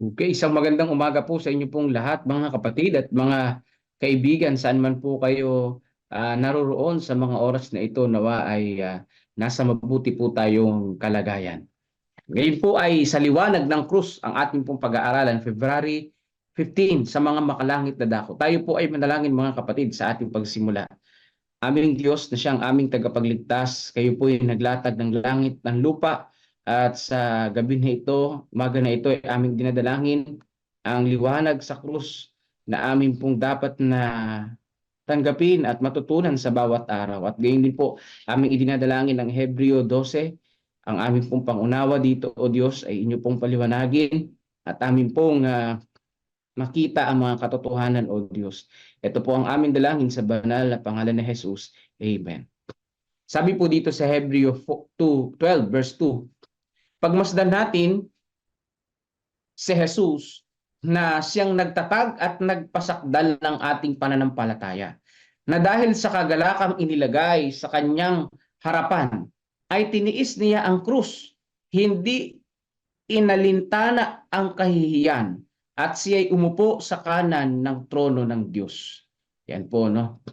Okay, isang magandang umaga po sa inyo pong lahat, mga kapatid at mga kaibigan, saan man po kayo naroroon sa mga oras na ito, nawa ay nasa mabuti po tayong kalagayan. Ngayon po ay sa liwanag ng krus ang ating pong pag-aaralan, February 15, sa mga makalangit na dako. Tayo po ay manalangin, mga kapatid, sa ating pagsimula. Aming Diyos na siyang aming tagapagligtas, kayo po ay naglatag ng langit, ng lupa, at sa gabi na ito, umaga na ito, ay aming dinadalangin ang liwanag sa krus na amin pong dapat na tanggapin at matutunan sa bawat araw. At gayon din po, aming idinadalangin ng Hebreo 12, ang aming pong pangunawa dito, O Diyos, ay inyo pong paliwanagin at amin pong makita ang mga katotohanan, O Diyos. Ito po ang aming dalangin sa banal na pangalan ni Jesus. Amen. Sabi po dito sa Hebreo 12 verse 2, pagmasdan natin si Jesus na siyang nagtatag at nagpasakdal ng ating pananampalataya, na dahil sa kagalakang inilagay sa kanyang harapan, ay tiniis niya ang krus, hindi inalintana ang kahihiyan, at siya'y umupo sa kanan ng trono ng Diyos. Yan po, no?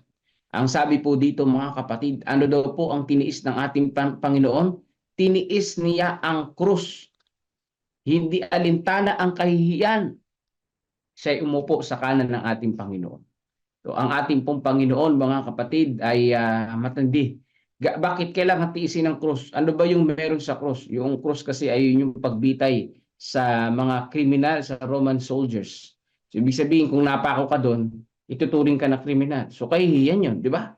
Ang sabi po dito, mga kapatid, ano daw po ang tiniis ng ating Panginoon? Tiniis niya ang krus. Hindi alintana ang kahihiyan. Siya'y umupo sa kanan ng ating Panginoon. So, ang ating pong Panginoon, mga kapatid, ay matindi. Bakit kailangan tiisin ng krus? Ano ba yung meron sa krus? Yung krus kasi ay yung pagbitay sa mga kriminal, sa Roman soldiers. So, ibig sabihin, kung napako ka doon, ituturing ka na kriminal. So, kahihiyan yun, di ba?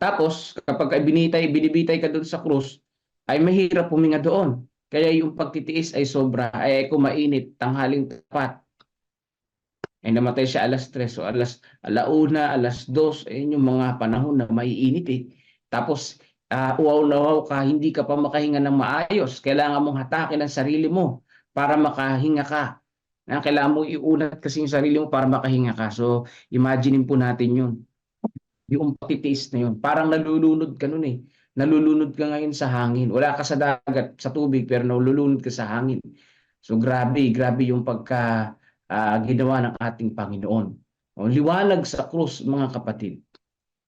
Tapos, kapag binibitay ka doon sa krus, ay mahirap huminga doon. Kaya yung pagtitiis ay sobra, ay kumainit, tanghaling tapat. Ay namatay siya alas 3, so alauna, alas 2, ayun yung mga panahon na maiinit eh. Tapos, uwaw na uwaw ka, hindi ka pa makahinga ng maayos. Kailangan mong hatakin ang sarili mo para makahinga ka. Kailangan mong iunat kasi yung sarili mo para makahinga ka. So, imaginein po natin yun. Yung pagtitiis na yun. Parang nalulunod ka nun eh. Nalulunod ka ngayon sa hangin. Wala ka sa dagat, sa tubig, pero nalulunod ka sa hangin. So grabe yung ginawa ng ating Panginoon. O, liwanag sa krus, mga kapatid.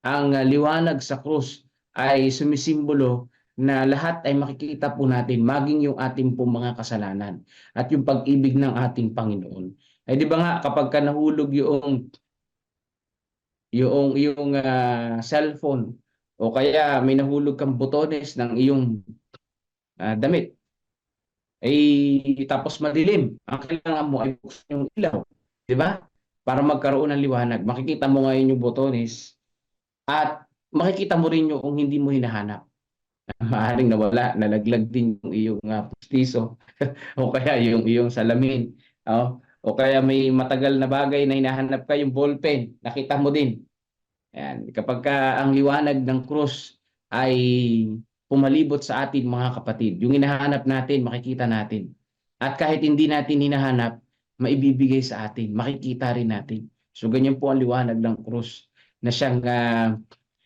Ang liwanag sa krus ay sumisimbolo na lahat ay makikita po natin, maging yung ating po mga kasalanan at yung pag-ibig ng ating Panginoon. Ay di ba nga kapag ka nahulog yung cellphone o kaya may nahulog kang botones ng iyong damit, tapos madilim, ang kailangan mo ay buksan yung ilaw, di ba? Para magkaroon ng liwanag. Makikita mo ngayon yung botones at makikita mo rin yung hindi mo hinahanap. Maaaring nawala, nalaglag din yung iyong pustiso o kaya yung iyong salamin. O kaya may matagal na bagay na hinahanap ka, yung ballpen, nakita mo din. Ayan. Kapag ang liwanag ng krus ay pumalibot sa atin, mga kapatid, yung hinahanap natin, makikita natin. At kahit hindi natin hinahanap, maibibigay sa atin, makikita rin natin. So ganyan po ang liwanag ng krus na siyang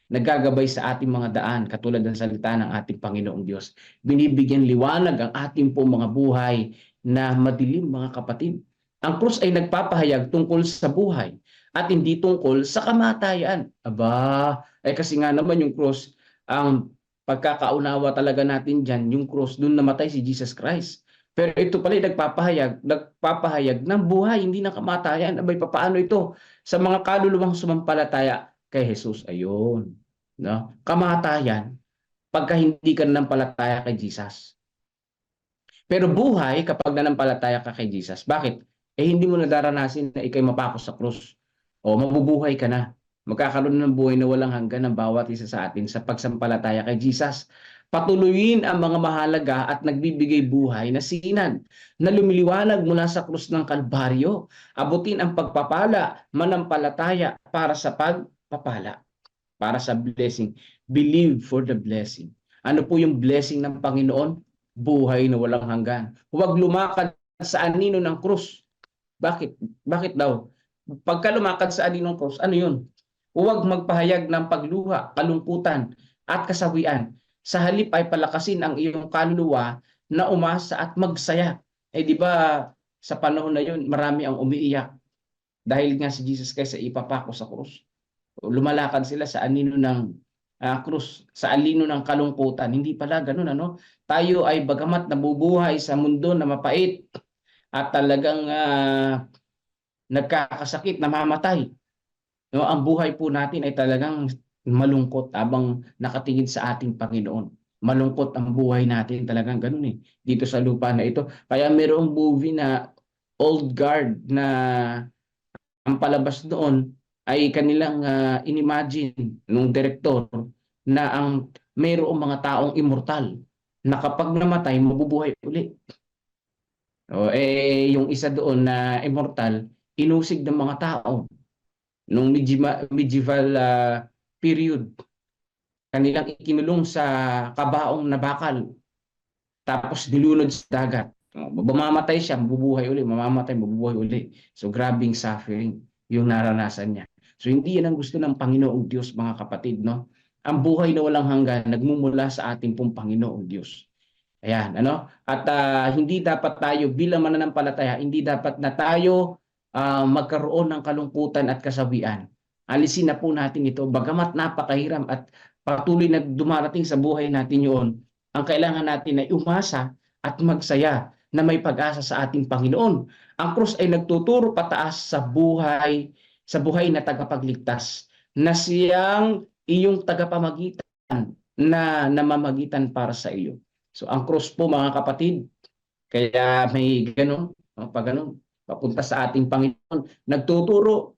naggagabay sa ating mga daan, katulad ng salita ng ating Panginoong Diyos. Binibigyan liwanag ang ating po mga buhay na madilim, mga kapatid. Ang krus ay nagpapahayag tungkol sa buhay at hindi tungkol sa kamatayan. Aba, kasi nga naman yung krus, ang pagkakaunawa talaga natin dyan, yung krus, doon namatay si Jesus Christ. Pero ito pala nagpapahayag ng buhay, hindi ng kamatayan. Abay, paano ito? Sa mga kaluluwang sumampalataya kay Jesus, ayun. No? Kamatayan, pagka hindi ka nanampalataya kay Jesus. Pero buhay kapag nanampalataya ka kay Jesus. Bakit? Hindi mo nadaranasin na ikay mapako sa krus. O mabubuhay ka na. Magkakaroon ng buhay na walang hanggan ng bawat isa sa atin sa pagsampalataya kay Jesus. Patuloyin ang mga mahalaga at nagbibigay buhay na sinag na lumiliwanag mula sa krus ng Kalbaryo. Abutin ang pagpapala, manampalataya para sa pagpapala, para sa blessing. Believe for the blessing. Ano po yung blessing ng Panginoon? Buhay na walang hanggan. Huwag lumakad sa anino ng krus. Bakit? Bakit daw? Pagka lumakad sa anino ng krus, ano yun? Huwag magpahayag ng pagluha, kalungkutan, at kasawian. Sa halip ay palakasin ang iyong kaluluwa na umasa at magsaya. Di ba sa panahon na yun, marami ang umiiyak dahil nga si Jesus Christ ay ipapako sa krus. Lumalakad sila sa anino ng krus, sa anino ng kalungkutan. Hindi pala ganun, ano? Tayo ay bagamat nabubuhay sa mundo na mapait at talagang nagkakasakit, namamatay. No, ang buhay po natin ay talagang malungkot habang nakatingin sa ating Panginoon. Malungkot ang buhay natin, talagang ganun dito sa lupa na ito. Kaya mayroong movie na Old Guard na ang palabas doon ay kanilang inimagine nung direktor na ang mayroong mga taong immortal na kapag namatay mabubuhay uli. Yung isa doon na immortal, inusig ng mga tao nung medieval period. Kanilang ikinulong sa kabaong na bakal, tapos nilunod sa dagat. Mamamatay siya, mabubuhay uli, mamamatay, mabubuhay uli. So grabing suffering yung naranasan niya. So hindi yan ang gusto ng Panginoong Diyos, mga kapatid, no? Ang buhay na walang hanggan nagmumula sa ating pong Panginoong Diyos. Ayan, ano? At hindi dapat tayo bilang mananampalataya, hindi dapat na tayo magkaroon ng kalungkutan at kasawian. Alisin na po natin ito, bagamat napakahiram at patuloy na dumarating sa buhay natin yun, ang kailangan natin ay umasa at magsaya na may pag-asa sa ating Panginoon. Ang krus ay nagtuturo pataas sa buhay na tagapagligtas, na siyang iyong tagapamagitan na namamagitan para sa iyo. So ang krus po, mga kapatid, kaya may ganun, pag ganun, papunta sa ating Panginoon, nagtuturo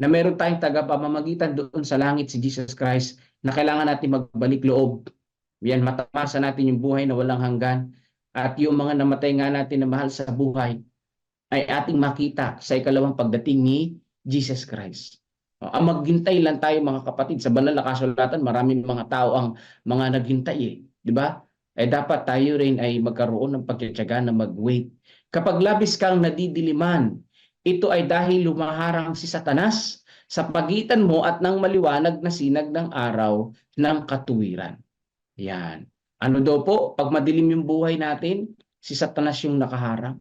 na meron tayong tagapamamagitan doon sa langit, si Jesus Christ, na kailangan natin magbalik loob. Yan, matamasa natin yung buhay na walang hanggan. At yung mga namatay nga natin na mahal sa buhay ay ating makita sa ikalawang pagdating ni Jesus Christ. Ang maghintay lang tayo, mga kapatid, sa banal na kasulatan, maraming mga tao ang mga naghintay di ba? Dapat tayo rin ay magkaroon ng pagtitiyaga na mag-wait. Kapag labis kang nadidiliman, ito ay dahil lumaharang si Satanas sa pagitan mo at ng maliwanag na sinag ng araw ng katuwiran. Yan. Ano daw po, pag madilim yung buhay natin, si Satanas yung nakaharang.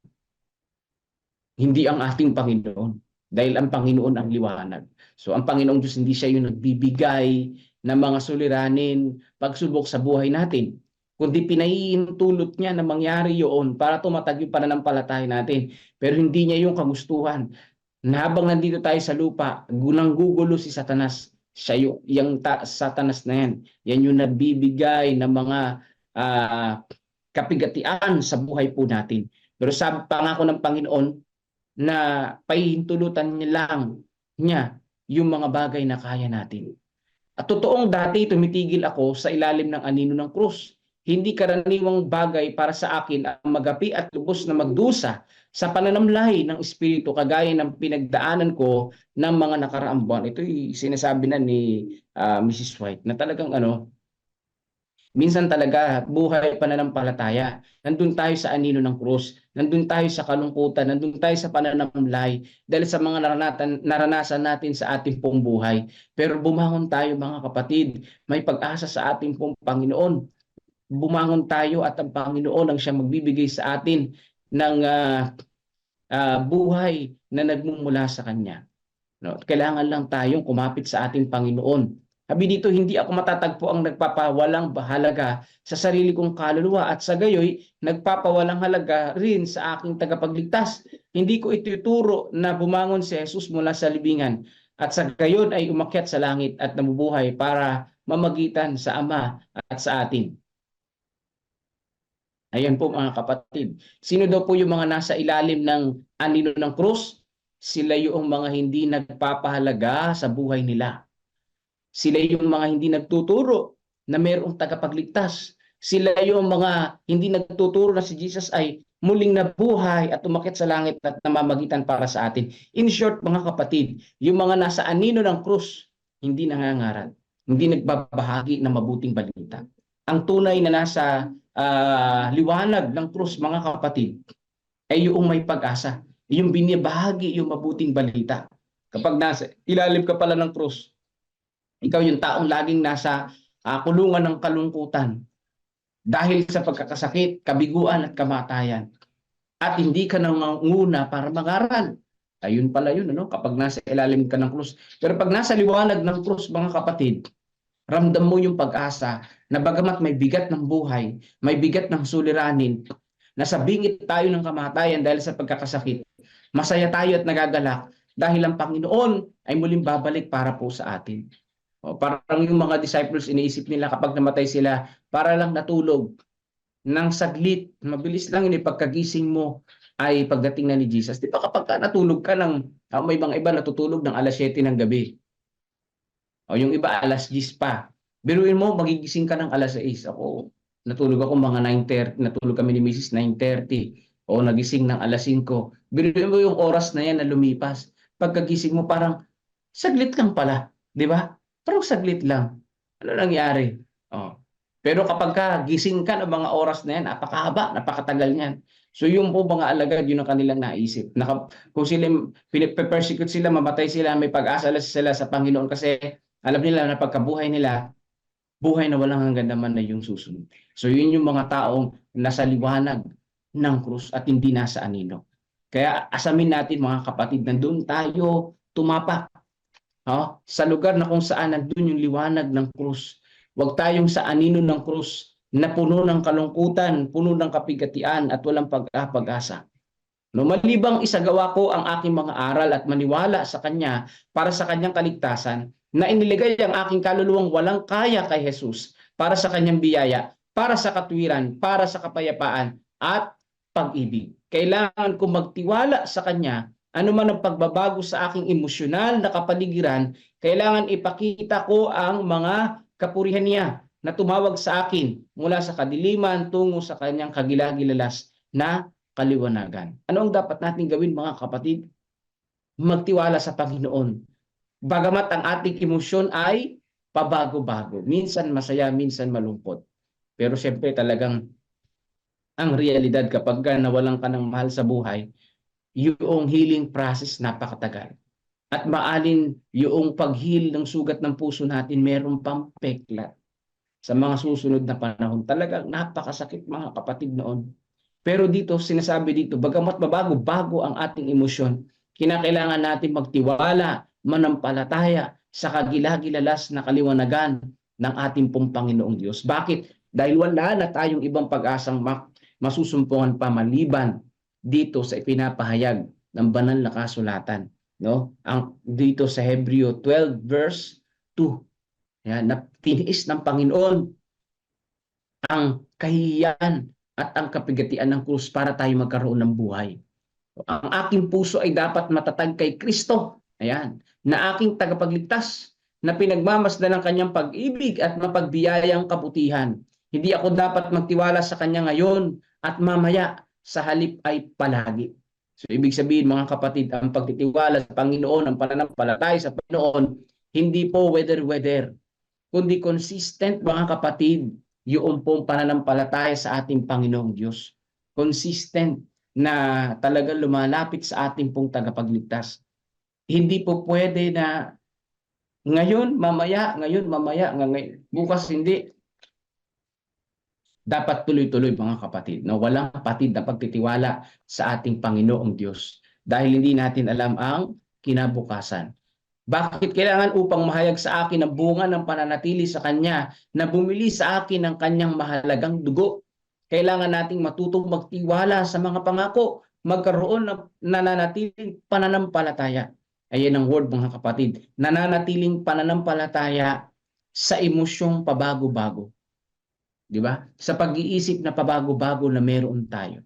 Hindi ang ating Panginoon. Dahil ang Panginoon ang liwanag. So ang Panginoong Diyos, hindi siya yung nagbibigay ng mga suliranin, pagsubok sa buhay natin, kundi pinahihintulot niya na mangyari yun para tumatag yung pananampalataya natin. Pero hindi niya yung kagustuhan. Na habang nandito tayo sa lupa, gunang-gugulo si Satanas. Siya yung Satanas na yan. Yan yung nagbibigay ng mga kapigatian sa buhay po natin. Pero sabi pangako ng Panginoon na pahihintulutan niya yung mga bagay na kaya natin. At totoong dati tumitigil ako sa ilalim ng anino ng krus. Hindi karaniwang bagay para sa akin ang magapi at lubos na magdusa sa pananamlay ng Espiritu kagaya ng pinagdaanan ko ng mga nakaraang buwan. Ito'y sinasabi na ni Mrs. White na talagang minsan talaga buhay pananampalataya. Nandun tayo sa anino ng krus, nandun tayo sa kalungkutan, nandun tayo sa pananamlay dahil sa mga naranasan natin sa ating pong buhay. Pero bumangon tayo, mga kapatid, may pag-asa sa ating pong Panginoon. Bumangon tayo at ang Panginoon ang siyang magbibigay sa atin ng buhay na nagmumula sa Kanya. No? Kailangan lang tayong kumapit sa ating Panginoon. Sabi dito, hindi ako matatagpo ang nagpapawalang halaga sa sarili kong kaluluwa at sa gayoy, nagpapawalang halaga rin sa aking tagapagligtas. Hindi ko ituturo na bumangon si Jesus mula sa libingan at sa gayon ay umakyat sa langit at nabubuhay para mamagitan sa Ama at sa atin. Ayan po, mga kapatid. Sino daw po yung mga nasa ilalim ng anino ng krus? Sila yung mga hindi nagpapahalaga sa buhay nila. Sila yung mga hindi nagtuturo na mayroong tagapagligtas. Sila yung mga hindi nagtuturo na si Jesus ay muling nabuhay at umakyat sa langit at namamagitan para sa atin. In short, mga kapatid, yung mga nasa anino ng krus, hindi nangangaral, hindi nagbabahagi ng mabuting balita. Ang tunay na nasa liwanag ng krus, mga kapatid, ay yung may pag-asa, yung binibahagi yung mabuting balita. Kapag nasa ilalim ka pala ng krus, ikaw yung taong laging nasa kulungan ng kalungkutan dahil sa pagkakasakit, kabiguan at kamatayan. at hindi ka nangunguna para mangaral. Ayun pala yun, ano? Kapag nasa ilalim ka ng krus. Pero pag nasa liwanag ng krus, mga kapatid, ramdam mo yung pag-asa na bagamat may bigat ng buhay, may bigat ng suliranin, nasa bingit tayo ng kamatayan dahil sa pagkakasakit, masaya tayo at nagagalak dahil ang Panginoon ay muling babalik para po sa atin. O, parang yung mga disciples, iniisip nila kapag namatay sila, para lang natulog ng saglit, mabilis lang yun, pagkagising mo ay pagdating na ni Jesus. Di ba kapag natulog ka ng, may mga iba natutulog ng alas 7 ng gabi, o yung iba alas 10 pa. Biruin mo, magigising ka ng alas 6. Ako, natulog ako mga 9:30, natulog kami ni Mrs. 9:30. O nagising ng alas 5. Biruin mo yung oras na yan na lumipas. Pagkagising mo parang, saglit lang pala. Di ba? Parang saglit lang. Ano nangyari? Oh. Pero kapag gising ka ng mga oras na yan, napakahaba, napakatagal niyan. So yung po mga alagad, yun ang kanilang naisip. Kung sila, persecute sila, mamatay sila, may pag-asa sila sa Panginoon kasi alam nila na pagkabuhay nila, buhay na walang hanggan naman na yung susunod. So yun yung mga taong nasa liwanag ng krus at hindi nasa anino. Kaya asamin natin mga kapatid, nandun tayo tumapak. Sa lugar na kung saan nandun yung liwanag ng krus. Huwag tayong sa anino ng krus na puno ng kalungkutan, puno ng kapigatian at walang pag-asa. No, malibang isagawa ko ang aking mga aral at maniwala sa Kanya para sa Kanyang kaligtasan, na iniligay ang aking kaluluwang walang kaya kay Jesus para sa Kanyang biyaya, para sa katwiran, para sa kapayapaan at pag-ibig. Kailangan kong magtiwala sa Kanya, anuman ang pagbabago sa aking emosyonal na kapaligiran, kailangan ipakita ko ang mga kapurihan niya na tumawag sa akin mula sa kadiliman tungo sa Kanyang kagilagilalas na kaliwanagan. Ano ang dapat natin gawin mga kapatid? Magtiwala sa Panginoon. Bagamat ang ating emosyon ay pabago-bago. Minsan masaya, minsan malungkot. Pero siyempre talagang ang realidad kapag nawalan ka ng mahal sa buhay, yung healing process napakatagal. At maalin yung pag-heal ng sugat ng puso natin, meron pang peklat. Sa mga susunod na panahon, talagang napakasakit mga kapatid noon. Pero dito, sinasabi dito, bagamat mabago-bago ang ating emosyon, kinakailangan natin magtiwala, manampalataya sa kagilagilalas na kaliwanagan ng ating pong Panginoong Diyos. Bakit? Dahil wala na tayong ibang pag-asang masusumpungan pa maliban dito sa ipinapahayag ng banal na kasulatan. No? Dito sa Hebreo 12 verse 2, na tiniis ng Panginoon ang kahihiyan at ang kapigatian ng krus para tayo magkaroon ng buhay. Ang aking puso ay dapat matatag kay Kristo. Ayan, na aking tagapagligtas, na pinagmamasdan ng kanyang pag-ibig at mapagbiyayang kabutihan. Hindi ako dapat magtiwala sa kanya ngayon at mamaya, sa halip ay palagi. So ibig sabihin mga kapatid, ang pagtitiwala sa Panginoon, ang pananampalataya sa Panginoon, hindi po weather-weather, kundi consistent mga kapatid, yung pong pananampalataya sa ating Panginoong Diyos. Consistent na talagang lumalapit sa ating pong tagapagligtas. Hindi po pwede na ngayon, mamaya, bukas hindi. Dapat tuloy-tuloy mga kapatid, na walang patid na pagtitiwala sa ating Panginoong Diyos. Dahil hindi natin alam ang kinabukasan. Bakit kailangan upang mahayag sa akin ang bunga ng pananatili sa Kanya na bumili sa akin ng Kanyang mahalagang dugo? Kailangan nating matutong magtiwala sa mga pangako, magkaroon ng nananatiling pananampalataya. Ayan ang word mga kapatid, nananatiling pananampalataya sa emosyong pabago-bago. Di ba? Sa pag-iisip na pabago-bago na meron tayo.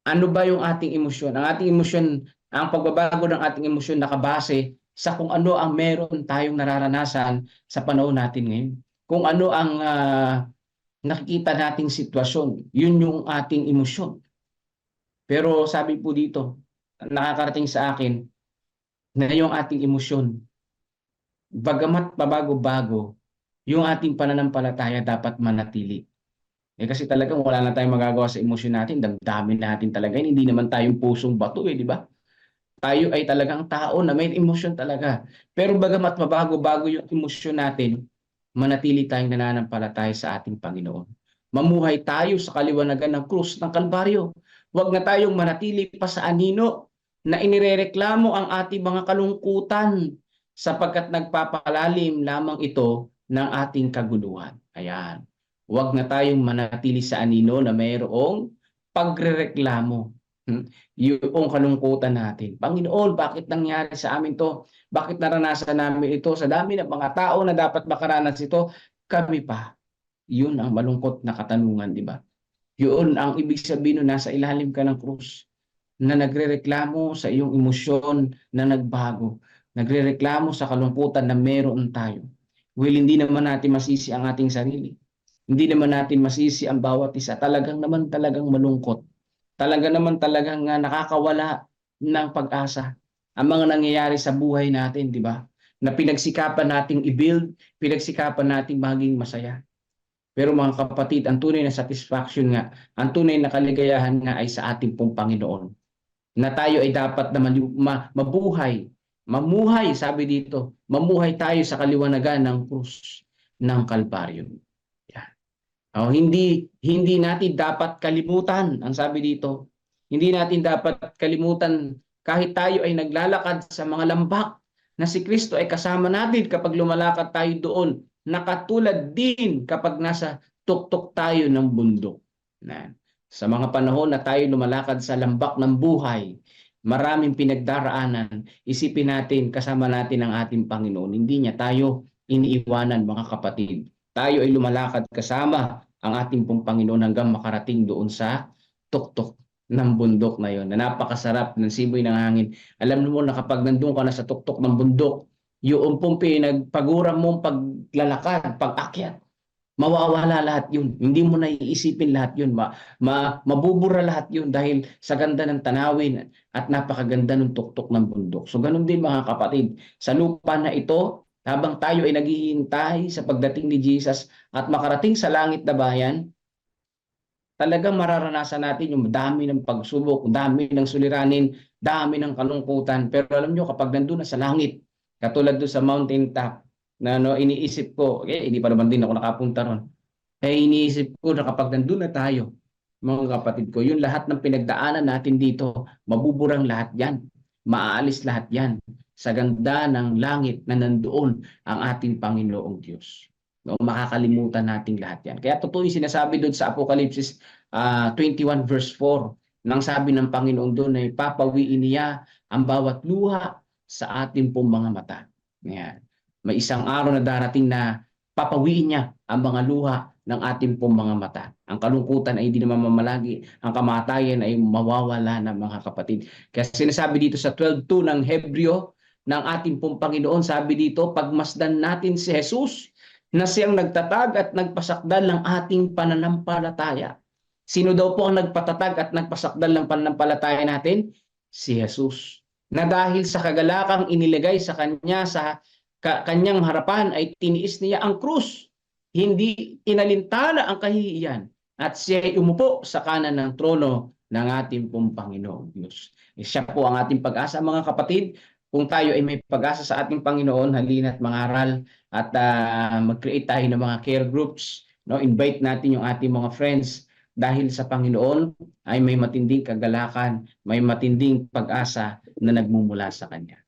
Ano ba yung ating emosyon? Ang ating emosyon, ang pagbabago ng ating emosyon nakabase sa kung ano ang meron tayong nararanasan sa panahon natin ngayon. Kung ano ang nakikita nating sitwasyon, yun yung ating emosyon. Pero sabi po dito, nakakarating sa akin na yung ating emosyon, bagamat pabago-bago, yung ating pananampalataya dapat manatili. Kasi talagang wala na tayong magagawa sa emosyon natin, damdamin natin talaga. Hindi naman tayong pusong bato, di ba? Tayo ay talagang tao na may emosyon talaga. Pero bagamat mabago-bago yung emosyon natin, manatili tayong nananampalataya sa ating Panginoon. Mamuhay tayo sa kaliwanagan ng krus ng Kalbaryo. Huwag na tayong manatili pa sa anino na inirereklamo ang ating mga kalungkutan sapagkat nagpapalalim lamang ito ng ating kaguluhan. Ayan. Huwag na tayong manatili sa anino na mayroong pagrereklamo. Yung kalungkutan natin. Panginoon, bakit nangyari sa amin to? Bakit naranasan namin ito? Sa dami ng mga tao na dapat makaranas ito, kami pa. Yun ang malungkot na katanungan, di ba? Yun ang ibig sabihin na nasa ilalim ka ng krus, na nagrereklamo sa iyong emosyon na nagbago. Nagrereklamo sa kalungkutan na meron tayo. Well, hindi naman natin masisi ang ating sarili. Hindi naman natin masisi ang bawat isa. Talagang malungkot. Talaga naman talagang nakakawala ng pag-asa ang mga nangyayari sa buhay natin, di ba? Na pinagsikapan nating i-build, pinagsikapan nating maging masaya. Pero mga kapatid, ang tunay na satisfaction nga, ang tunay na kaligayahan nga ay sa ating pong Panginoon. Na tayo ay dapat na mamuhay, sabi dito, mamuhay tayo sa kaliwanagan ng krus ng Kalbaryo. Hindi natin dapat kalimutan, ang sabi dito, hindi natin dapat kalimutan kahit tayo ay naglalakad sa mga lambak na si Kristo ay kasama natin kapag lumalakad tayo doon, nakatulad din kapag nasa tuktok tayo ng bundok. Sa mga panahon na tayo lumalakad sa lambak ng buhay, maraming pinagdaraanan, isipin natin kasama natin ang ating Panginoon. Hindi niya tayo iniiwanan, mga kapatid. Tayo ay lumalakad kasama ang ating pong Panginoon hanggang makarating doon sa tuktok ng bundok na yon, na napakasarap ng simoy ng hangin. Alam mo na kapag nandun ka na sa tuktok ng bundok, yung pong pinagpaguran mong paglalakad, pag-akyat, mawawala lahat yun. Hindi mo na iisipin lahat yun. Mabubura lahat yun dahil sa ganda ng tanawin at napakaganda ng tuktok ng bundok. So ganun din, mga kapatid, sa lupa na ito, habang tayo ay naghihintay sa pagdating ni Jesus at makarating sa langit na bayan, talagang mararanasan natin yung dami ng pagsubok, dami ng suliranin, dami ng kalungkutan. Pero alam nyo, kapag nandun na sa langit, katulad doon sa mountain top, na iniisip ko, hindi pa naman din ako nakapunta ron, iniisip ko na kapag nandun na tayo, mga kapatid ko, yung lahat ng pinagdaanan natin dito, mabuburang lahat yan, maaalis lahat yan, sa ganda ng langit na nandoon ang ating Panginoong Diyos. Makakalimutan natin lahat yan. Kaya totoo yung sinasabi doon sa Apocalypse 21 verse 4, nang sabi ng Panginoon doon ay papawiin niya ang bawat luha sa ating pong mga mata. Yan. May isang araw na darating na papawiin niya ang mga luha ng ating pong mga mata. Ang kalungkutan ay hindi naman mamalagi. Ang kamatayan ay mawawala na, mga kapatid. Kaya sinasabi dito sa 12:2 ng Hebreo ng ating pong Panginoon, sabi dito, pagmasdan natin si Jesus na siyang nagtatag at nagpasakdal ng ating pananampalataya. Sino daw po ang nagpatatag at nagpasakdal ng pananampalataya natin? Si Jesus. Na dahil sa kagalakang inilagay sa kanya sa kanyang harapan ay tiniis niya ang krus. Hindi inalintana ang kahihiyan at siya ay umupo sa kanan ng trono ng ating pong Panginoong Diyos. Siya po ang ating pag-asa, mga kapatid. Kung tayo ay may pag-asa sa ating Panginoon, halina't mangaral at mag-create tayo ng mga care groups. Invite natin yung ating mga friends dahil sa Panginoon ay may matinding kagalakan, may matinding pag-asa na nagmumula sa Kanya.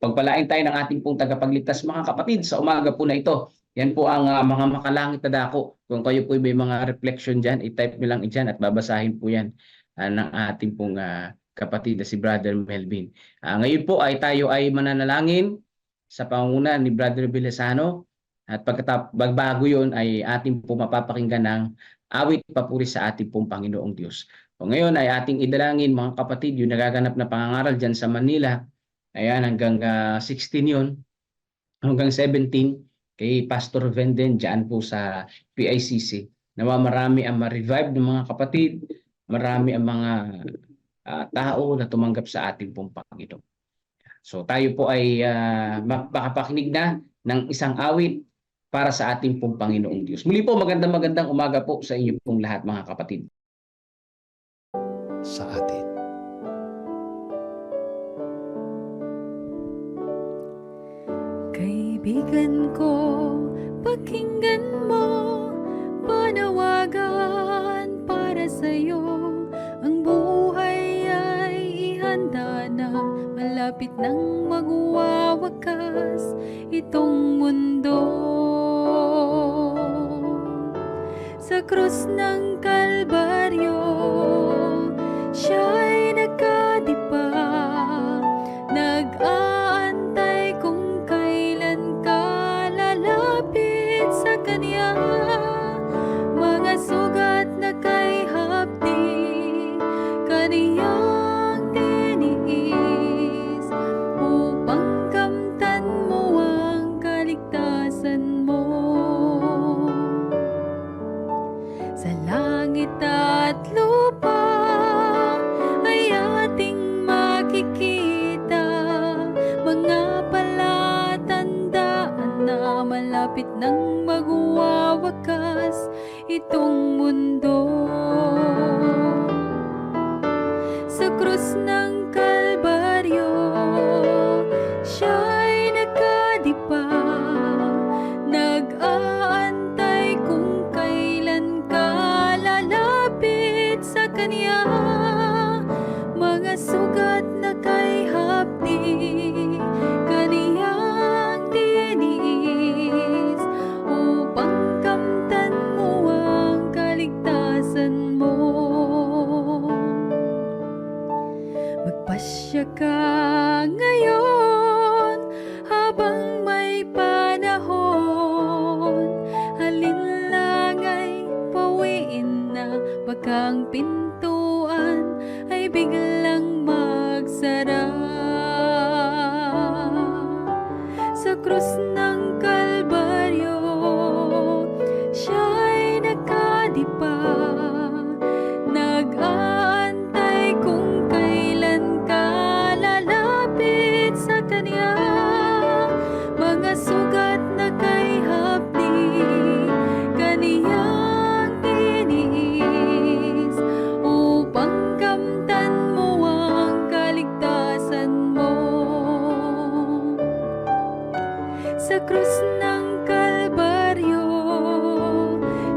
Pagpalain tayo ng ating pong tagapagligtas, mga kapatid, sa umaga po na ito. Yan po ang mga makalangit na dako. Kung kayo po may mga reflection dyan, i-type nyo lang dyan at babasahin po yan ng ating pong kapatid na si Brother Melvin. Ngayon po ay tayo ay mananalangin sa pangunguna ni Brother Villasano at pagbago yun ay ating po mapapakinggan ng awit papuri sa ating pong Panginoong Diyos. O ngayon ay ating idalangin, mga kapatid, yung nagaganap na pangangaral dyan sa Manila. Ayan, hanggang 16 yun, hanggang 17 kay Pastor Venden dyan po sa PICC. Nawa marami ang ma-revive ng mga kapatid, marami ang mga tao na tumanggap sa ating pong Panginoon. So tayo po ay makapakinig na ng isang awit para sa ating pong Panginoong Diyos. Muli po, magandang umaga po sa inyo pong lahat, mga kapatid. Sa atin. Kaibigan ko, pakinggan mo, panawagan para sa'yo ang buhay. malapit nang magwawakas itong mundo. Sa krus ng Kalbaryo, siya'y nagkadipa, nag-aantay kung kailan ka lalapit sa Kanya. Mga sugat na kay hapdi, Kaniyang tiniis, upang kamtan mo ang kaligtasan mo. Sa langit at lupa ay ating makikita mga palatandaan na malapit nang magwawakas itong mundo. Sa krus ng Kalbaryo, siya'y nagkadipa, nag-aantay kung kailan ka lalapit sa Kanya. Mga sugat na kay hapdi, Kaniyang tiniis, upang kamtan mo ang kaligtasan mo. Magpasya ka ngayon habang may panahon. Alinlang ay pawiin na, baka ang pintuan ay biglang magsara. Sa krus ng Kalbaryo, siya'y nagkadipa, nag-aantay kung kailan ka lalapit sa Kanya. Mga sugat na kay hapdi, Kaniyang tiniis, upang kamtan mo ang kaligtasan mo. Sa krus ng Kalbaryo,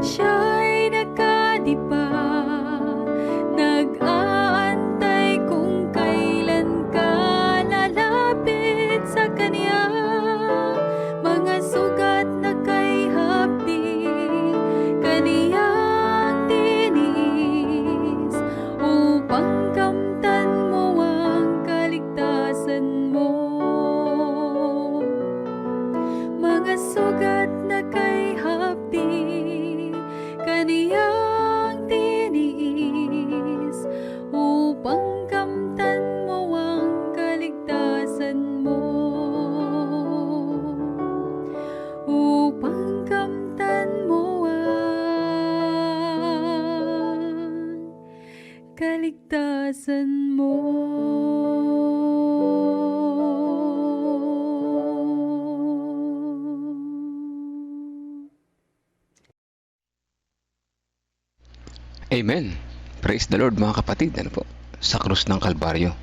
siya'y nagkadipa, nag-aantay kung kailan ka lalapit sa Kanya. Mga sugat na kay hapdi, Kaniyang tiniis, upang kamtan mo ang kaligtasan mo. Mga sugat na kay hapdi, Kaniyang tiniis, upang kamtan mo ang kaligtasan mo. Upang kamtan mo ang kaligtasan mo. Amen. Praise the Lord mga kapatid. Ano po? Sa krus ng Kalbaryo,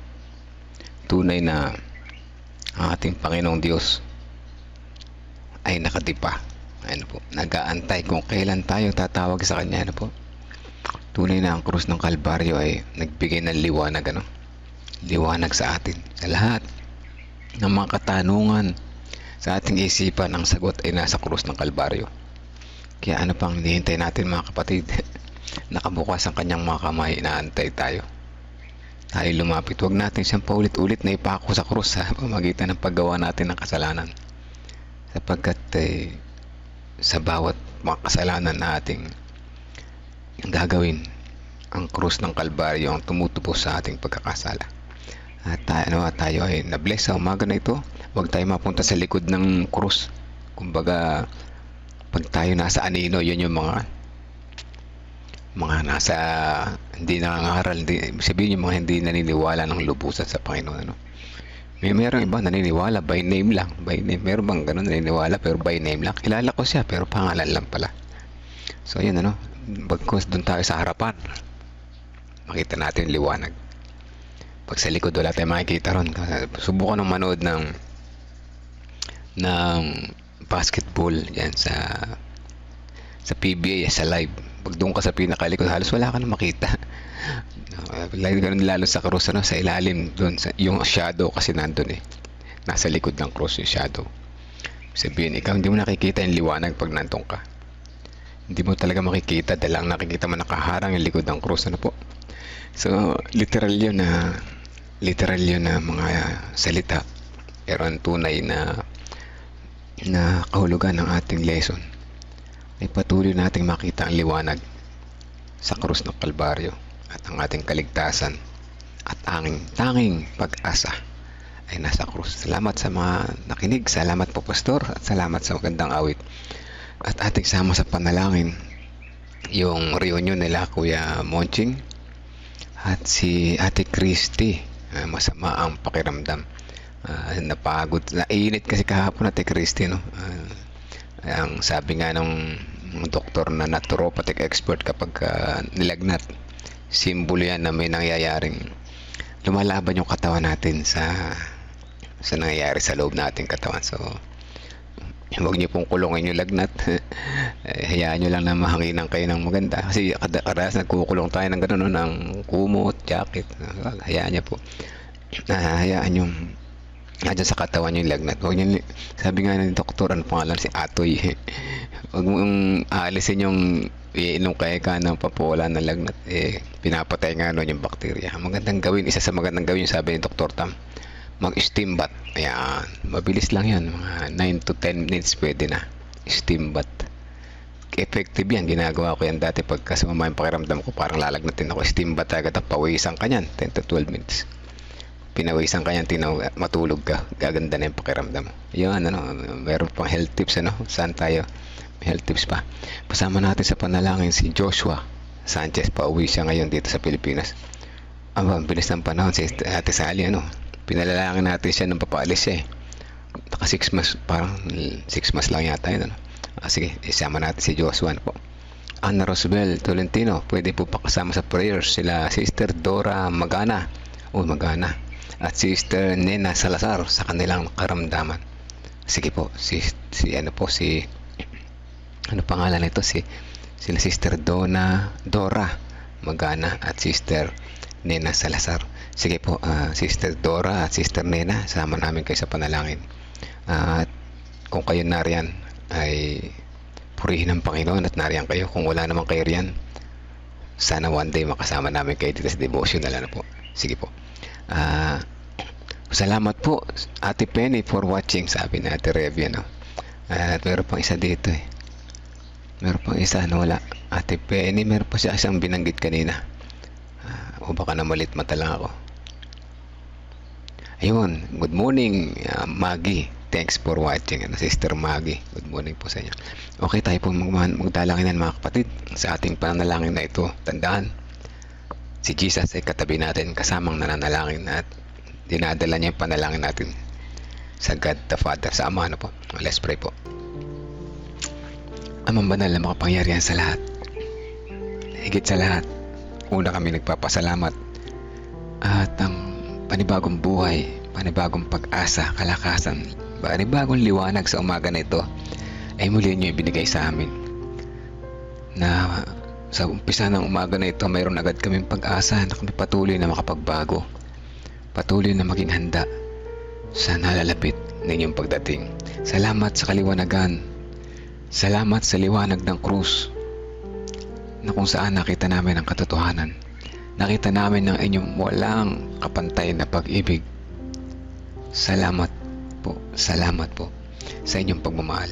tunay na ang ating Panginoong Diyos ay nakatipa. Ano po? Nag-aantay kung kailan tayo tatawag sa Kanya. Ano po? Tunay na ang krus ng Kalbaryo ay nagbigay ng liwanag. Ano? Liwanag sa atin. Sa lahat ng mga katanungan sa ating isipan, ang sagot ay nasa krus ng Kalbaryo. Kaya ano pang hinihintay natin mga kapatid? Nakabukas ang Kanyang mga kamay, inaantay tayo. Tayo lumapit. Huwag natin siyang paulit-ulit na ipako sa krus sa pamagitan ng paggawa natin ng kasalanan. Sapagkat sa bawat mga kasalanan na ating gagawin, ang krus ng Kalbaryo ang tumutubos sa ating pagkakasala. At tayo ay na-bless sa umaga na ito. Huwag tayo mapunta sa likod ng krus. Kumbaga, pag tayo nasa anino, yun yung mga nasa hindi nangangaral, sabihin yung mga hindi naniniwala ng lubusan sa Panginoon. Ano? Mayroong iba naniniwala by name lang. By name. Meron bang ganun naniniwala pero by name lang? Kilala ko siya pero pangalan lang pala. So yun ano, bagkus doon tayo sa harapan, makita natin liwanag. Pag sa likod wala tayong makikita ron. Subukan ng manood ng basketball yan sa PBA, sa live. Pag doon ka sa pinakalikod, halos wala ka na makita. lalo sa krus, ano, sa ilalim doon, yung shadow kasi nandun eh. Nasa likod ng cross yung shadow. Sabihin, ikaw hindi mo nakikita yung liwanag pag nandun ka. Hindi mo talaga makikita dahil ang nakikita mo nakaharang yung likod ng cross, ano po. So, literal yun na mga salita. Pero ang tunay na kahulugan ng ating lesson ay patuloy nating makita ang liwanag sa krus ng Kalbaryo at ang ating kaligtasan at tanging pag-asa ay nasa krus. Salamat sa mga nakinig. Salamat po, Pastor, at salamat sa magandang awit. At ating sama sa panalangin yung reunion nila Kuya Monching at si Ate Christy. Masama ang pakiramdam. Napagod. Nainit kasi kahapon, Ate Christy, no? Ang sabi nga ng doktor na naturopathic expert, kapag nilagnat, simbolo yan na may nangyayaring lumalaban yung katawan natin sa nangyayari sa loob nating katawan. So, huwag niyo pong kulungin yung lagnat. Hayaan nyo lang na mahanginan kayo ng maganda. Kasi kadalas nagkukulong tayo ng gano'n, ng kumot, jacket. Hayaan niyo po. Hayaan yung dyan sa katawan yung lagnat. Huwag niyo, sabi nga ng doktor, ano pangalan, si Atoy. Huwag mong aalisin yung iinom kayo ka ng papawala ng lagnat. Pinapatay nga nun yung bakterya. Magandang gawin, isa sa magandang gawin yung sabi ni Dr. Tam, mag-steam bath. Ayan, mabilis lang yan. Mga 9 to 10 minutes pwede na. Steam bath. Effective yan. Ginagawa ko yan dati pagka sumama yung pakiramdam ko, parang lalagnatin ako. Steam bath agad at pawisan ka yan. 10 to 12 minutes. Pinawisan ka yan, matulog ka. Gaganda na yung pakiramdam mo. Yan, meron pang health tips, Saan tayo? May health tips pa. Pasama natin sa panalangin si Joshua Sanchez. Pauwi siya ngayon dito sa Pilipinas. Ang bilis ng panahon. Si Ate Sally, pinalalangin natin siya nung papaalis siya eh. Naka 6 months, parang 6 months lang yata yun. Sige, isama natin si Joshua, po. Ana Rosbel Tolentino, pwede po pakasama sa prayers sila Sister Dora Magana. Magana. At Sister Nena Salazar sa kanilang karamdaman. Sige po, ano pangalan nito? Sila Sister Dora Magana at Sister Nena Salazar. Sige po, Sister Dora at Sister Nena, sama namin kayo sa panalangin. At kung kayo nariyan, ay purihin ang Panginoon at nariyan kayo. Kung wala naman kayo riyan, sana one day makasama namin kayo dito sa devotional, po. Sige po. Salamat po, Ate Penny, for watching, sabi na Ate Revia, At meron pang isa dito eh. Meron pang isa, wala. Ate Penny, meron pa siya isang binanggit kanina. O baka namalit mata lang ako. Ayun, good morning, Maggie. Thanks for watching, Sister Maggie. Good morning po sa inyo. Okay, tayo po magdalangin mga kapatid sa ating pananalangin na ito. Tandaan, si Jesus ay katabi natin, kasamang nananalangin at dinadala niya yung panalangin natin sa God the Father, sa Ama, po. Let's pray po. Amang banal na makapangyarihan sa lahat, higit sa lahat, una kami nagpapasalamat at ang panibagong buhay, panibagong pag-asa, kalakasan, panibagong liwanag sa umaga na ito ay muli niyo ibinigay sa amin, na sa umpisa ng umaga na ito mayroon agad kaming pag-asa na kami patuloy na makapagbago, patuloy na maging handa sa nalalapit ninyong pagdating. Salamat sa kaliwanagan, salamat sa liwanag ng krus, na kung saan nakita namin ang katotohanan, nakita namin ang inyong walang kapantay na pag-ibig. Salamat po sa inyong pagmamahal.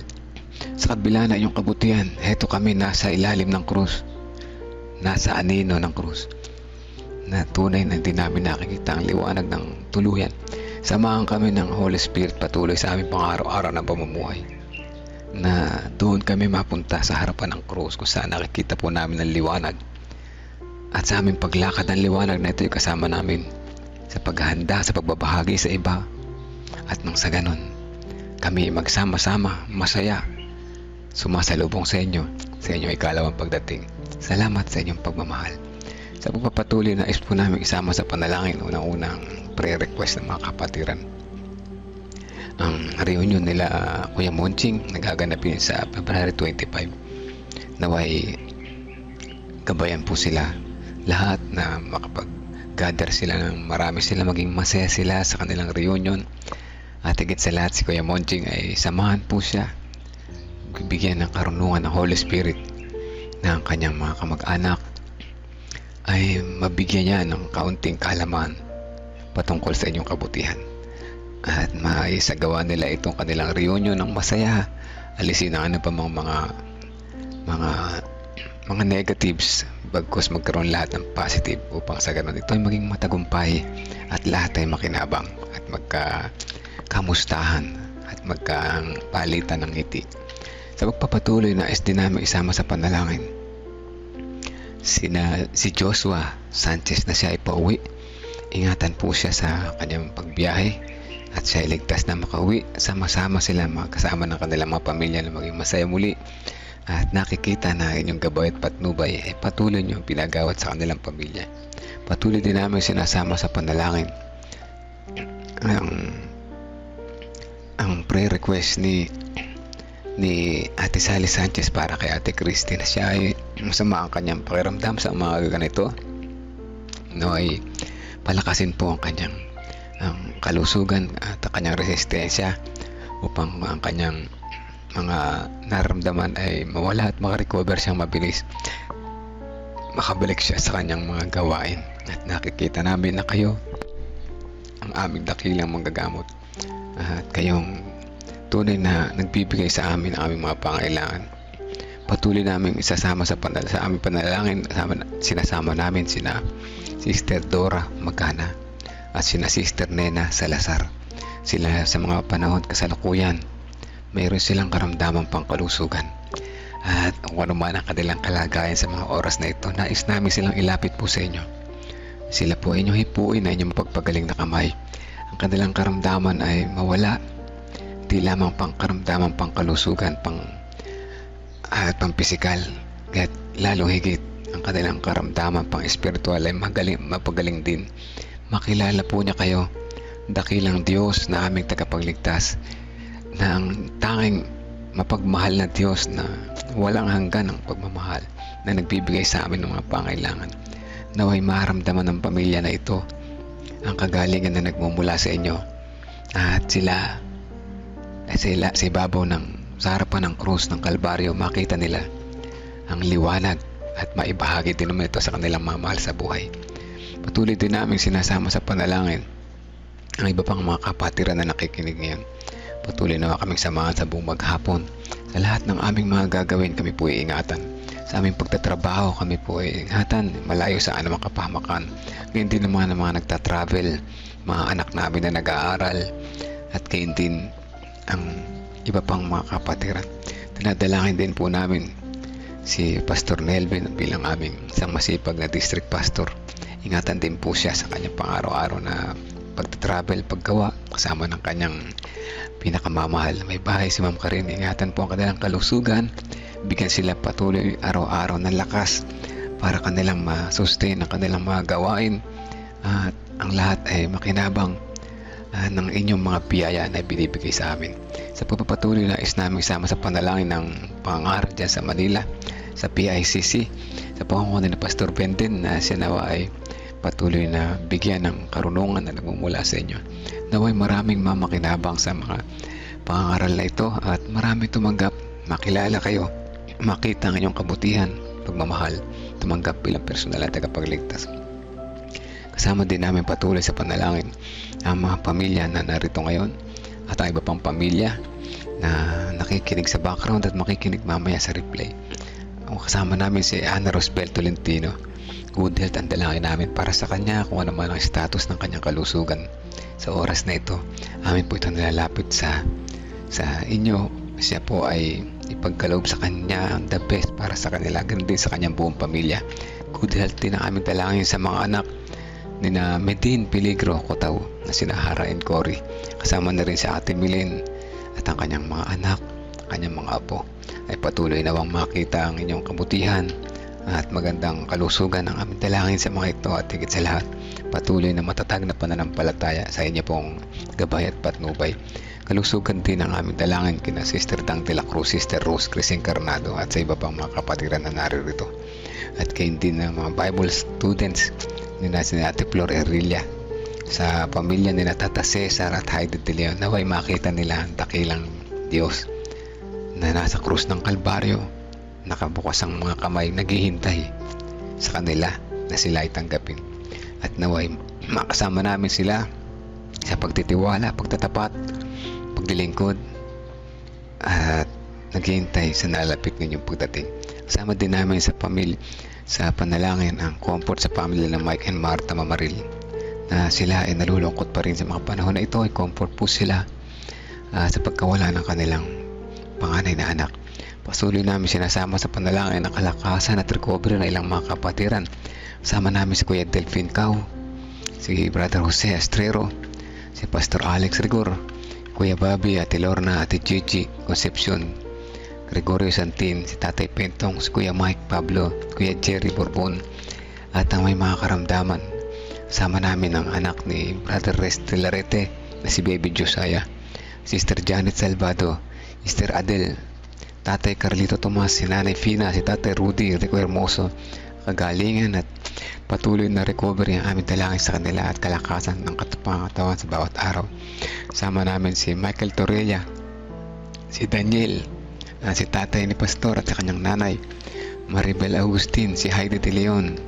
Sa kabila na inyong kabutihan, heto kami nasa ilalim ng krus, nasa anino ng krus, na tunay na hindi namin nakikita ang liwanag ng tuluyan. Samahan kami ng Holy Spirit patuloy sa aming pang-araw-araw na pamumuhay, na doon kami mapunta sa harapan ng krus kung saan nakikita po namin ang liwanag. At sa aming paglakad ng liwanag na ito ay kasama namin sa paghahanda, sa pagbabahagi sa iba. At nang sa ganon, kami magsama-sama, masaya, sumasalubong sa inyong ikalawang pagdating. Salamat sa inyong pagmamahal. Sa pagpapatuloy na po namin isama sa panalangin, unang-unang prayer request ng mga kapatiran. Ang reunion nila Kuya Monching nagaganapin sa February 25. Naway gabayan po sila lahat na mag-gather sila ng marami sila, maging masaya sila sa kanilang reunion. At higit sa lahat, si Kuya Monjing ay samahan po siya, bigyan ng karunungan ng Holy Spirit na ang kanyang mga kamag-anak ay mabigyan niya ng kaunting kaalaman patungkol sa inyong kabutihan. At maisagawa nila itong kanilang reunion ng masaya, alisin ang ano pa mga negatives, bagkus magkaroon lahat ng positive upang sa ganun ito ay maging matagumpay at lahat ay makinabang at magkakamustahan at magkapalitan ng ngiti. Sa pagpapatuloy na din namin isama sa panalangin si Joshua Sanchez na siya ay pauwi. Ingatan po siya sa kanyang pagbiyahe at siya ay ligtas na makauwi. Sama-sama sila kasama ng kanilang mga pamilya na maging masaya muli. At nakikita na inyong gabay at patnubay ay patuloy niyong pinagawat sa kanilang pamilya. Patuloy din namin sinasama sa panalangin ang prayer request ni Ate Sally Sanchez para kay Ate Christy na siya ay masama ang kanyang pakiramdam sa mga ganito. Ay palakasin po ang kanyang kalusugan at ang kanyang resistensya upang ang kanyang mga nararamdaman ay mawala at makarecover siyang mabilis, makabalik siya sa kanyang mga gawain. At nakikita namin na kayo ang aming dakilang manggagamot at kayong tunay na nagbibigay sa amin ang aming mga pangailangan. Patuloy namin isasama sa aming panalangin. Sinasama namin sina Sister Dora Magana at sina Sister Nena Salazar. Sila sa mga panahon kasalukuyan mayroon silang karamdamang pangkalusugan at kung ano man ang kanilang kalagayan sa mga oras na ito, nais namin silang ilapit po sa inyo. Sila po ay inyong hipuin na inyong pagpagaling na kamay. Ang kanilang karamdaman ay mawala, di lamang pangkaramdaman pangkalusugan at pampisikal, at lalong higit ang kanilang karamdaman pang espiritual ay mapagaling din. Makilala po niya kayo, dakilang Diyos na aming tagapagligtas, na ang tanging mapagmahal na Diyos na walang hanggan ng pagmamahal na nagbibigay sa amin ng mga pangailangan. Naway maramdaman ng pamilya na ito ang kagalingan na nagmumula sa inyo at sila sa ibabaw sa harapan ng krus ng Kalbaryo makita nila ang liwanag at maibahagi din naman ito sa kanilang mga mahal sa buhay. Patuloy din namin sinasama sa panalangin ang iba pang mga kapatiran na nakikinig ngayon. Patuloy naman kaming samahan sa buong maghapon. Sa lahat ng aming mga gagawin, kami po ay ingatan. Sa aming pagtatrabaho, kami po ay ingatan. Malayo sa anumang kapahamakan. Ngayon din naman ang mga nagtatravel, mga anak namin na nag-aaral, at ngayon din ang iba pang mga kapatiran. Tinadalangin din po namin si Pastor Nelvin bilang aming isang masipag na district pastor. Ingatan din po siya sa kanyang pang-araw-araw na pagtatravel, paggawa, kasama ng kanyang pinakamamahal. May bahay si Ma'am Karin. Ingatan po ang kanilang kalusugan. Bigyan sila patuloy araw-araw ng lakas para kanilang ma-sustain ang kanilang mga gawain. At ang lahat ay makinabang ng inyong mga biyaya na binibigay sa amin. Sa pagpapatuloy na namin isama sa panalangin ng pangangaral dyan sa Manila, sa PICC, sa pangungunan ni Pastor Benden na siya nawa ay patuloy na bigyan ng karunungan na nagmumula sa inyo. Naway maraming mamakinabang sa mga pangangaral na ito at marami tumanggap, makilala kayo, makita ang inyong kabutihan, pagmamahal, tumanggap bilang personal at tagapagligtas. Kasama din namin patuloy sa panalangin ang mga pamilya na narito ngayon at ang iba pang pamilya na nakikinig sa background at makikinig mamaya sa replay. Kasama namin si Ana Rosbel Tolentino. Good health ang dalangin namin para sa kanya kung ano man ang status ng kanyang kalusugan. Sa oras na ito, amin po ito nilalapit sa inyo. Siya po ay ipagkaloob sa kanya ang the best para sa kanila, ganoon din sa kanyang buong pamilya. Good health din ang aming dalangin sa mga anak ni na Medin Peligro Cotaw na sina Hara and Cory. Kasama na rin si Ate Milen at ang kanyang mga anak, kanyang mga apo. Ay patuloy nawang makita ang inyong kabutihan at magandang kalusugan ang aming dalangin sa mga ito at higit sa lahat, patuloy na matatag na pananampalataya sa inyo pong gabay at patnubay. Kalusugan din ang aming dalangin kina Sister Dang de la Cruz, Sister Rose Cris Encarnado at sa iba pang mga kapatiran na naririto. At kayo din ng mga Bible students ni Ate Flor Erilla, sa pamilya ni Tata Cesar at Heidi De Leon, naway makita nila ang dakilang Diyos na nasa krus ng Kalbaryo, nakabukas ang mga kamay, naghihintay sa kanila na sila ay tanggapin. At naway makasama namin sila sa pagtitiwala, pagtatapat, paglilingkod, at naghihintay sa nalapit ninyong pagdating. Kasama din namin sa pamilya, sa panalangin, ang comfort sa pamilya ng Mike and Martha Mamaril, na sila ay nalulungkot pa rin sa mga panahon na ito. Ay comfort po sila sa pagkawala ng kanilang panganay na anak. Patuloy namin sinasama sa panalangin ang kalakasan at recovery ng ilang mga kapatiran. Kasama namin si Kuya Delphine Cao, si Brother Jose Astrero, si Pastor Alex Rigor, Kuya Bobby, Ate Lorna, Ate Gigi Concepcion, Gregorio Santin, si Tatay Pentong, si Kuya Mike Pablo, Kuya Jerry Borbon, at ang may mga karamdaman. Kasama namin ang anak ni Brother Resty Larete na si Baby Josiah, Sister Janet Salvado, Sister Adel, Tatay Carlito Tomas, si Nanay Fina, si Tatay Rudy Rico Hermoso, kagalingan at patuloy na recovery ang aming dalangin sa kanila at kalakasan ng katawan sa bawat araw. Sama namin si Michael Torreya, si Daniel, si tatay ni Pastor at sa kanyang nanay, Maribel Agustin, si Heidi De Leon,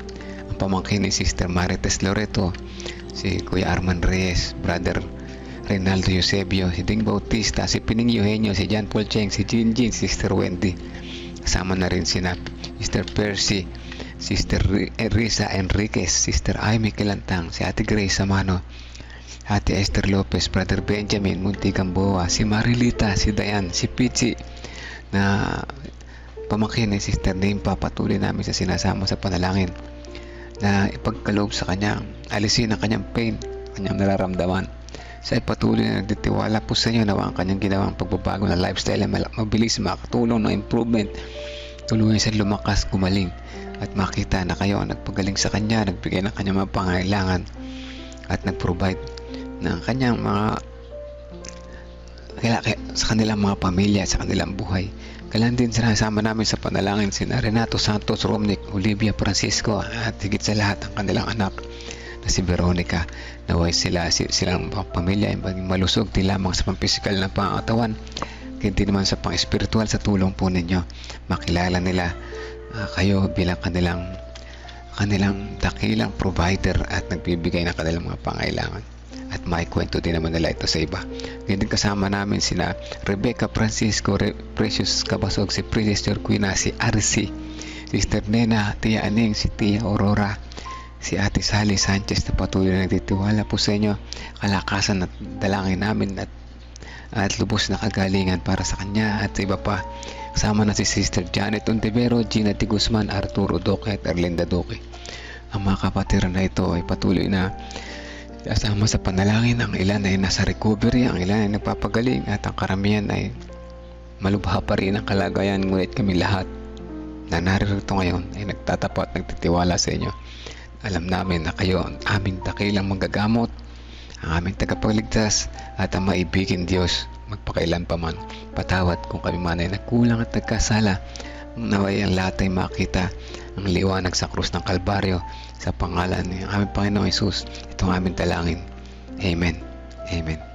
ang pamangkin ni Sister Marites Loreto, si Kuya Arman Reyes, Brother Reynaldo Eusebio, si Ding Bautista, si Pining Eugenio, si John Paul Cheng, si Jinjin, Sister Wendy. Kasama na rin si Sister Percy, Sister Risa Enriquez, Sister Aimee Kilantang, si Ate Grace Samano, Ate Esther Lopez, Brother Benjamin Muntigamboa, si Marilita, si Dayan, si Pichi, na pamangkin ni Sister Nimpa. Patuloy namin sa sinasama sa panalangin na ipagkaloob sa kanya, alisin ang kanyang pain, kanyang nararamdaman. Sa patuloy na nagtitiwala po sa inyo na ang kanyang ginawang pagbabago ng lifestyle ay mabilis makatulong ng improvement, tuluyan sa lumakas, gumaling, at makita na kayo ang nagpagaling sa kanya, nagbigay ng kanyang mga pangailangan at nagprovide ng kanyang mga sa kanilang mga pamilya, sa kanilang buhay. Kailan din sinasama namin sa panalangin si Renato Santos Romnick, Olivia Francisco, at higit sa lahat ang kanilang anak na si Veronica. Naway silang pamilya ay maging malusog di lamang sa pampisikal na pangatawan, kundi naman sa pang-espiritual. Sa tulong po ninyo, makilala nila kayo bilang kanilang dakilang provider at nagbibigay ng kanilang mga pangailangan. At maikwento din naman nila ito sa iba. Ngayon din kasama namin sina Rebecca Francisco, Precious Cabasog, si Princess Quina, si Arsi, Sister Nena, Tia Aning, si Tia Aurora, si Ate Sally Sanchez, na patuloy na nagtitiwala po sa inyo. Kalakasan at dalangin namin at lubos na kagalingan para sa kanya at sa iba pa. Kasama na si Sister Janet Ontivero, Gina T. Guzman, Arturo Duque at Erlinda Duque. Ang mga kapatiran na ito ay patuloy na kasama sa panalangin. Ang ilan ay nasa recovery, ang ilan ay nagpapagaling, at ang karamihan ay malubha pa rin ang kalagayan. Ngunit kami lahat na naririto ngayon ay nagtatapat, nagtitiwala sa inyo. Alam namin na kayo ang aming dakilang manggagamot, ang aming tagapagligtas, at ang maibigin Diyos magpakailan pa man. Patawad kung kami man ay nagkulang at nagkasala. Naway ang lahat ay makita ang liwanag sa krus ng Kalbaryo, sa pangalan ng aming Panginoong Hesus. Ito ang aming dalangin. Amen. Amen.